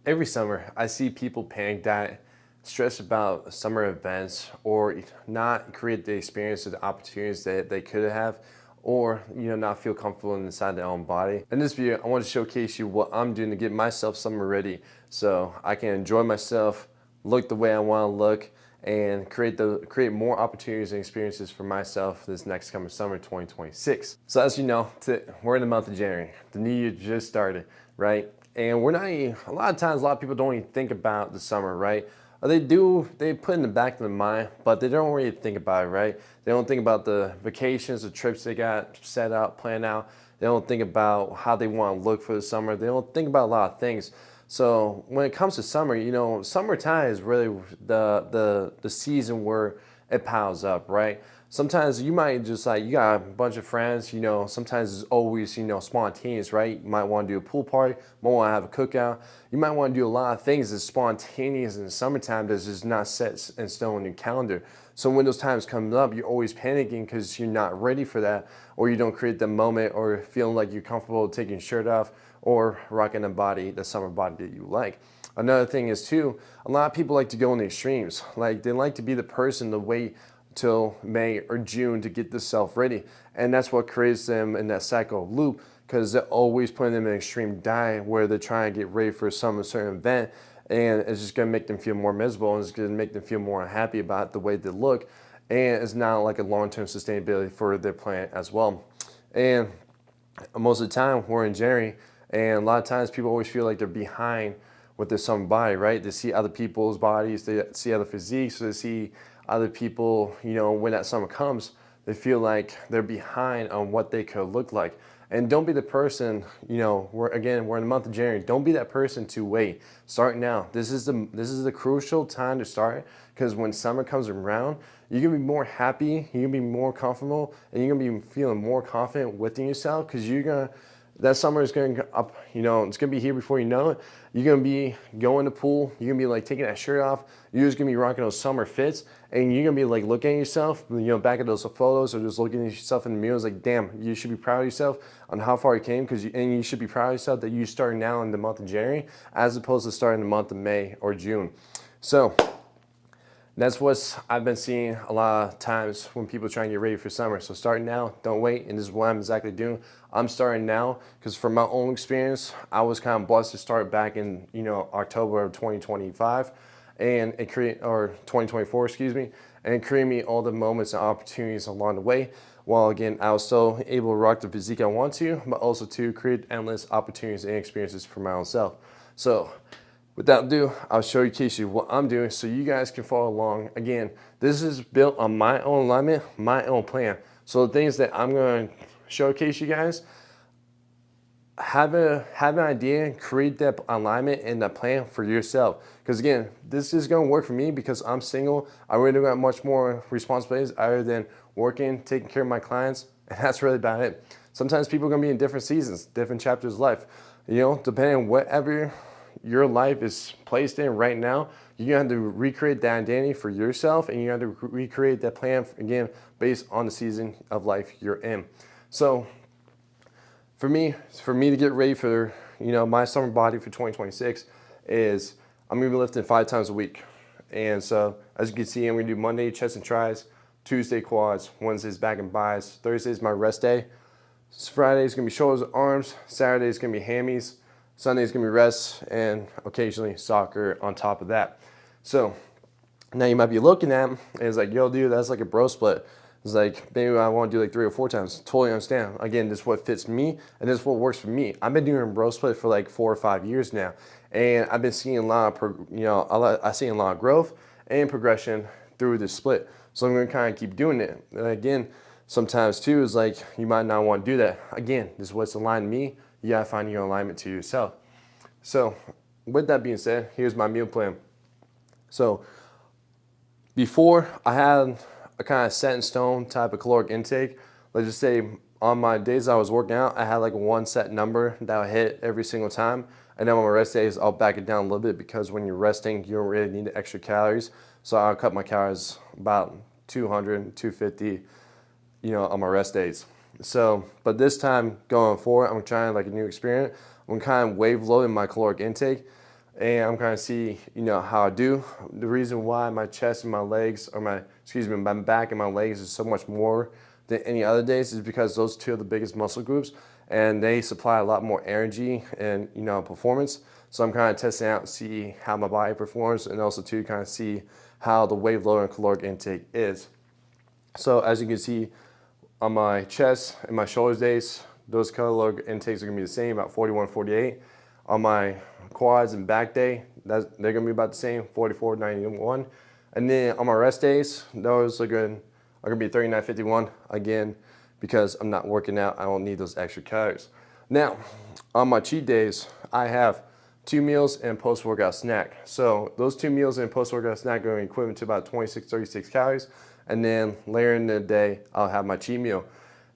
Every summer, I see people panic that, stressed about summer events, or not create the experience or the opportunities that they could have, or not feel comfortable inside their own body. In this video, I want to showcase you what I'm doing to get myself summer ready, so I can enjoy myself, look the way I want to look, and create more opportunities and experiences for myself this next coming summer 2026. So as you know, we're in the month of January. The new year just started, right? And we're not even, a lot of times a lot of people don't even think about the summer, right? Or they do, they put in the back of their mind, but they don't really think about it, right? They don't think about the vacations, the trips they got set out, planned out. They don't think about how they want to look for the summer. They don't think about a lot of things. So when it comes to summer, summertime is really the season where it piles up, right? Sometimes you might just you got a bunch of friends, sometimes it's always, spontaneous, right? You might want to do a pool party, might want to have a cookout. You might want to do a lot of things that's spontaneous in the summertime that's just not set in stone on your calendar. So when those times come up, you're always panicking because you're not ready for that, or you don't create the moment or feeling like you're comfortable taking your shirt off or rocking the summer body that you like. Another thing is too, a lot of people like to go in the extremes. Like they like to be the person to wait till May or June to get this self ready. And that's what creates them in that cycle loop, because they're always putting them in an extreme diet where they're trying to get ready for some certain event, and it's just gonna make them feel more miserable, and it's gonna make them feel more unhappy about the way they look, and it's not like a long-term sustainability for their plan as well. And most of the time we're in January, and a lot of times people always feel like they're behind with their summer body, right? They see other people's bodies, they see other physiques, so they see other people, when that summer comes, they feel like they're behind on what they could look like. And don't be the person, we're in the month of January. Don't be that person to wait. Start now. This is the crucial time to start, because when summer comes around, you're gonna be more happy, you're gonna be more comfortable, and you're gonna be feeling more confident within yourself, because that summer is going up, it's going to be here before you know it. You're going to be going to the pool. You're going to be like taking that shirt off. You're just going to be rocking those summer fits, and you're going to be like looking at yourself, back at those photos, or just looking at yourself in the mirror. It's like, damn, you should be proud of yourself on how far you came, and you should be proud of yourself that you started now in the month of January as opposed to starting in the month of May or June. So that's what I've been seeing a lot of times when people try and get ready for summer. So start now, don't wait, and this is what I'm exactly doing. I'm starting now because from my own experience, I was kind of blessed to start back in October of 2025, and it or 2024, excuse me, and it created me all the moments and opportunities along the way. While again, I was still able to rock the physique I want to, but also to create endless opportunities and experiences for my own self. So without ado, I'll showcase you what I'm doing so you guys can follow along. Again, this is built on my own alignment, my own plan. So the things that I'm going to showcase you guys, have an idea, create that alignment and that plan for yourself. Because again, this is going to work for me because I'm single. I really don't got much more responsibilities other than working, taking care of my clients, and that's really about it. Sometimes people are going to be in different seasons, different chapters of life. Depending on whatever your life is placed in right now, you have to recreate that identity for yourself, and you have to recreate that plan again based on the season of life you're in. So for me to get ready for my summer body for 2026 is I'm gonna be lifting 5 times a week. And so as you can see, I'm gonna do Monday chest and tris, Tuesday quads, Wednesday's back and bis, Thursday's my rest day, Friday's gonna be shoulders and arms, Saturday's gonna be hammies, Sunday's gonna be rest, and occasionally soccer on top of that. So now you might be looking at it, and it's like, yo dude, that's like a bro split. It's like, maybe I want to do like 3 or 4 times. Totally understand. Again, this is what fits me, and this is what works for me. I've been doing bro split for like 4 or 5 years now, and I've been seeing a lot of, I see a lot of growth and progression through this split. So I'm going to kind of keep doing it. And again, sometimes too is like, you might not want to do that. Again, this is what's aligned to me. You got to find your alignment to yourself. So with that being said, here's my meal plan. So before, I had a kind of set in stone type of caloric intake. Let's just say on my days I was working out, I had like one set number that I hit every single time. And then on my rest days, I'll back it down a little bit, because when you're resting, you don't really need the extra calories. So I'll cut my calories about 200, 250, on my rest days. So, but this time going forward, I'm trying like a new experiment. I'm kind of wave loading my caloric intake. and I'm kind of see, how I do. The reason why my chest and my legs, or my back and my legs is so much more than any other days is because those two are the biggest muscle groups, and they supply a lot more energy and performance. So I'm kind of testing out and see how my body performs, and also to kind of see how the weight load and caloric intake is. So as you can see on my chest and my shoulders days, those caloric intakes are gonna be the same, about 41, 48. On my quads and back day, they're gonna be about the same, 44, 91. And then on my rest days, those are gonna be 39, 51 again, because I'm not working out, I don't need those extra calories. Now, on my cheat days, I have 2 meals and post-workout snack. So those 2 meals and post-workout snack are going to be equivalent to about 26, 36 calories. And then later in the day, I'll have my cheat meal.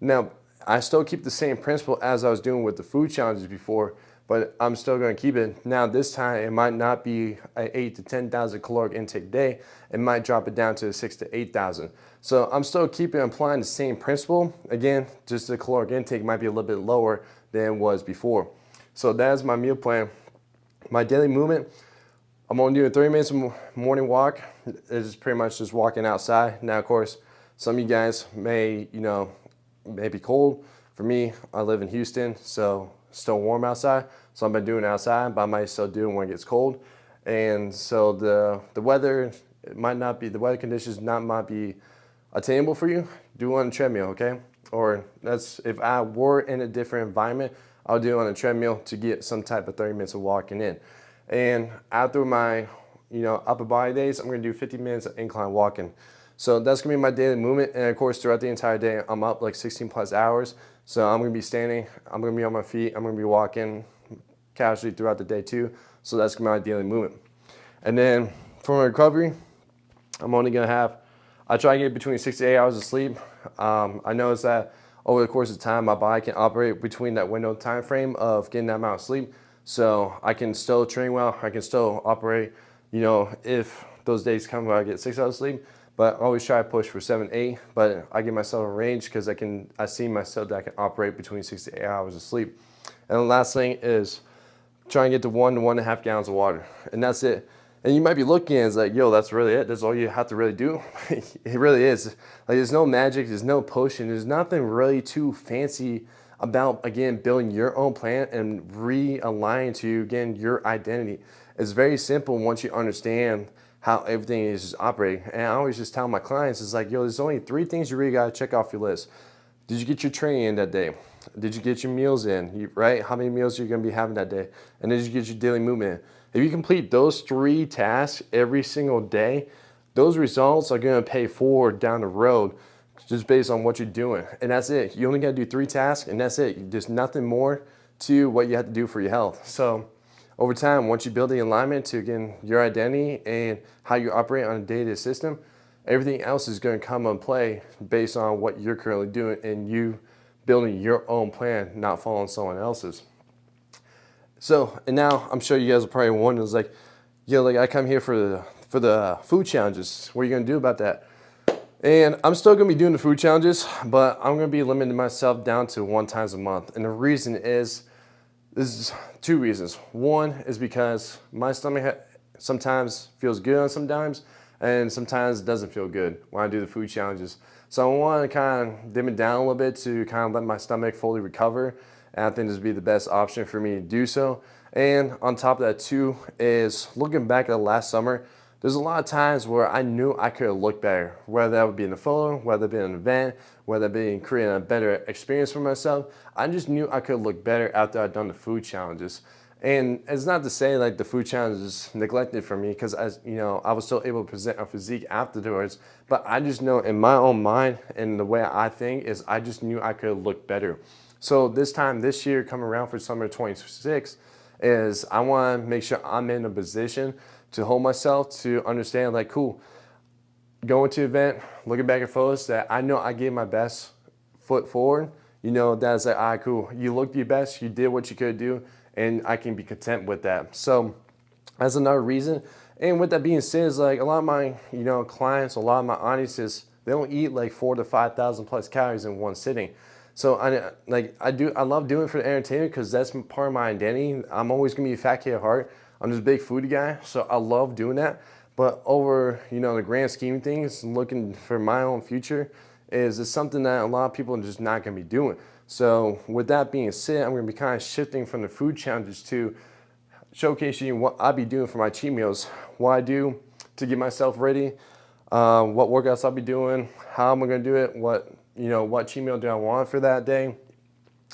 Now, I still keep the same principle as I was doing with the food challenges before, but I'm still going to keep it. Now, this time, it might not be an 8 to 10,000 caloric intake day. It might drop it down to 6 to 8,000. So I'm still applying the same principle. Again, just the caloric intake might be a little bit lower than it was before. So that is my meal plan. My daily movement, I'm only doing 30 minutes of morning walk. It's pretty much just walking outside. Now, of course, some of you guys may be cold. For me, I live in Houston, so it's still warm outside. So I've been doing it outside, but I might still do it when it gets cold. And so the weather, the weather conditions might be attainable for you. Do it on a treadmill, okay? Or if I were in a different environment, I'll do it on a treadmill to get some type of 30 minutes of walking in. And after my, upper body days, I'm gonna do 50 minutes of incline walking. So that's gonna be my daily movement. And of course, throughout the entire day, I'm up like 16 plus hours. So I'm gonna be standing, I'm gonna be on my feet, I'm gonna be walking casually throughout the day too. So that's gonna be my daily movement. And then for my recovery, I'm only gonna have, I try to get between 6 to 8 hours of sleep. I noticed that over the course of time, my body can operate between that window time frame of getting that amount of sleep. So I can still train well, I can still operate, if those days come where I get 6 hours of sleep, but I always try to push for 7, 8, but I give myself a range because I see myself that I can operate between 6 to 8 hours of sleep. And the last thing is try and get to 1 to 1.5 gallons of water, and that's it. And you might be looking and it's like, yo, that's really it? That's all you have to really do? It really is. Like, there's no magic, there's no potion, there's nothing really too fancy about, again, building your own plan and realigning to, again, your identity. It's very simple once you understand how everything is just operating. And I always just tell my clients, it's like, yo, there's only 3 things you really gotta check off your list. Did you get your training in that day? Did you get your meals in, right? How many meals are you gonna be having that day? And did you get your daily movement in? If you complete those 3 tasks every single day, those results are gonna pay forward down the road just based on what you're doing. And that's it. You only gotta do 3 tasks and that's it. There's nothing more to what you have to do for your health. So over time, once you build the alignment to, again, your identity and how you operate on a day-to-day system, everything else is gonna come and play based on what you're currently doing and you building your own plan, not following someone else's. So, and now I'm sure you guys are probably wondering, it's like, yo, like I come here for the food challenges. What are you gonna do about that? And I'm still gonna be doing the food challenges, but I'm gonna be limiting myself down to 1 time a month. And the reason is, this is 2 reasons. One is because my stomach sometimes feels good on sometimes, and sometimes it doesn't feel good when I do the food challenges. So I want to kind of dim it down a little bit to kind of let my stomach fully recover. And I think this would be the best option for me to do so. And on top of that too is looking back at last summer, there's a lot of times where I knew I could have looked better, whether that would be in a photo, whether it be an event, whether it be in creating a better experience for myself. I just knew I could look better after I'd done the food challenges. And it's not to say like the food challenge is neglected for me, because as you know, I was still able to present a physique afterwards, but I just know in my own mind and the way I think is I just knew I could look better. So this year coming around for summer 26 is I want to make sure I'm in a position to hold myself to understand like, cool, going to the event, looking back at photos that I know I gave my best foot forward, that's like, all right, cool. You looked your best, you did what you could do, and I can be content with that. So that's another reason. And with that being said, is like a lot of my, clients, a lot of my audiences, they don't eat like 4,000 to 5,000 plus calories in one sitting. So I love doing it for the entertainment because that's part of my identity. I'm always gonna be a fat kid at heart. I'm just a big foodie guy, so I love doing that. But over, the grand scheme of things, looking for my own future is it's something that a lot of people are just not going to be doing. So with that being said, I'm going to be kind of shifting from the food challenges to showcasing what I be doing for my cheat meals, what I do to get myself ready, what workouts I'll be doing, how am I going to do it, what cheat meal do I want for that day,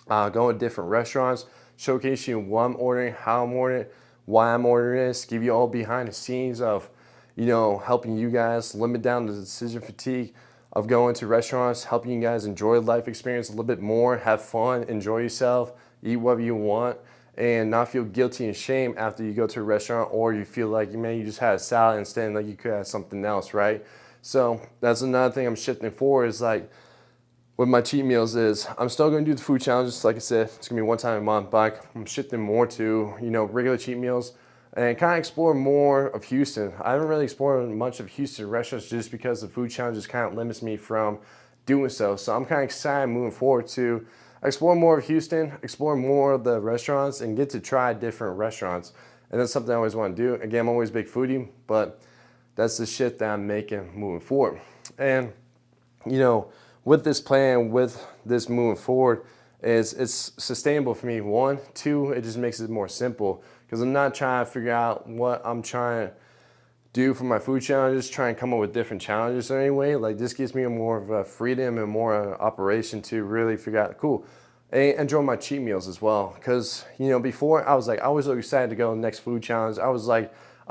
going to different restaurants, showcasing what I'm ordering, how I'm ordering, why I'm ordering this, give you all behind the scenes of, helping you guys limit down the decision fatigue of going to restaurants, helping you guys enjoy life experience a little bit more, have fun, enjoy yourself, eat whatever you want, and not feel guilty and shame after you go to a restaurant, or you feel like, man, you just had a salad instead, like you could have something else, right? So that's another thing I'm shifting forward is like, with my cheat meals is I'm still going to do the food challenges. Like I said, it's going to be one time a month, but I'm shifting more to, regular cheat meals and kind of explore more of Houston. I haven't really explored much of Houston restaurants just because the food challenges kind of limits me from doing so. So I'm kind of excited moving forward to explore more of Houston, explore more of the restaurants, and get to try different restaurants. And that's something I always want to do. Again, I'm always a big foodie, but that's the shift that I'm making moving forward. And, with this plan, with this moving forward, it's sustainable for me. One, two, it just makes it more simple because I'm not trying to figure out what I'm trying to do for my food challenges, try and come up with different challenges or anyway. Like this gives me more of a freedom and more operation to really figure out, cool, and enjoy my cheat meals as well. Because, before I was so excited to go to the next food challenge. I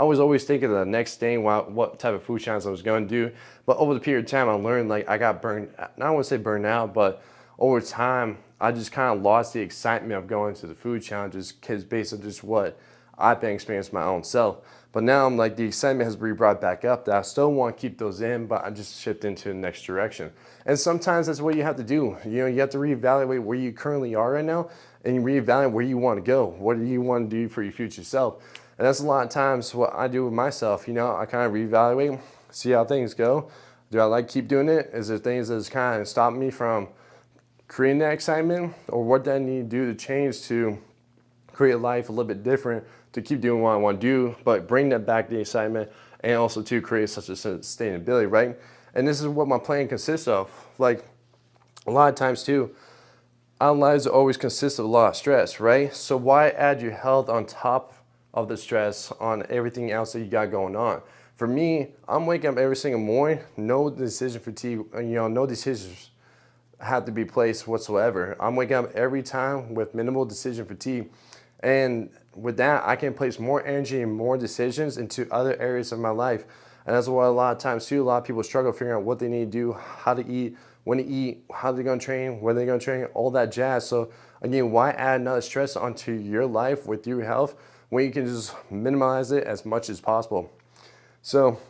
was always thinking of the next thing, what type of food challenge I was going to do. But over the period of time, I learned I got burned, I don't want to say burned out, but over time, I just kind of lost the excitement of going to the food challenges because based on just what I've been experiencing my own self. But now I'm the excitement has been brought back up that I still want to keep those in, but I just shift into the next direction. And sometimes that's what you have to do. You have to reevaluate where you currently are right now and you reevaluate where you want to go. What do you want to do for your future self? And that's a lot of times what I do with myself. I kind of reevaluate, see how things go. Do I keep doing it? Is there things that's kind of stopping me from creating that excitement? Or what do I need to do to change to create a life a little bit different to keep doing what I want to do, but bring that back the excitement and also to create such a sustainability, right? And this is what my plan consists of. A lot of times too, our lives always consist of a lot of stress, right? So why add your health on top of the stress on everything else that you got going on? For me, I'm waking up every single morning, no decision fatigue, no decisions have to be placed whatsoever. I'm waking up every time with minimal decision fatigue. And with that, I can place more energy and more decisions into other areas of my life. And that's why a lot of times too, a lot of people struggle figuring out what they need to do, how to eat, when to eat, how they're gonna train, where they're gonna train, all that jazz. So again, why add another stress onto your life with your health when you can just minimize it as much as possible? So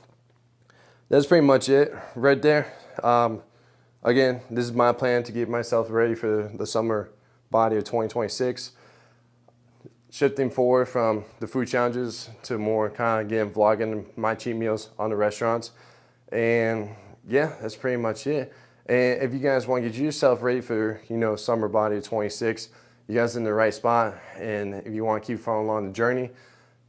that's pretty much it right there. Again, this is my plan to get myself ready for the summer body of 2026. Shifting forward from the food challenges to more kind of, again, vlogging my cheat meals on the restaurants. And yeah, that's pretty much it. And if you guys want to get yourself ready for, summer body of 26, you guys are in the right spot. And if you want to keep following along the journey,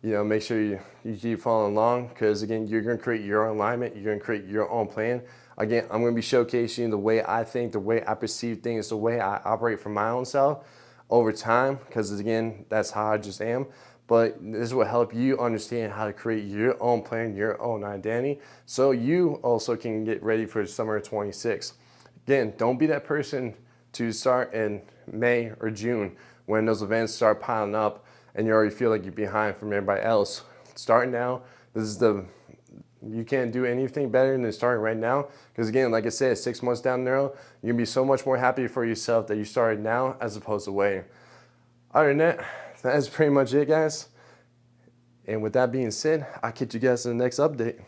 make sure you keep following along because, again, you're going to create your own alignment. You're going to create your own plan. Again, I'm going to be showcasing the way I think, the way I perceive things, the way I operate for my own self over time because, again, that's how I just am. But this will help you understand how to create your own plan, your own identity, so you also can get ready for summer 26. Again, don't be that person to start in May or June when those events start piling up and you already feel like you're behind from everybody else. Start now. You can't do anything better than starting right now. Because again, like I said, 6 months down the road, you're gonna be so much more happy for yourself that you started now as opposed to waiting. Other than that, that's pretty much it, guys. And with that being said, I'll catch you guys in the next update.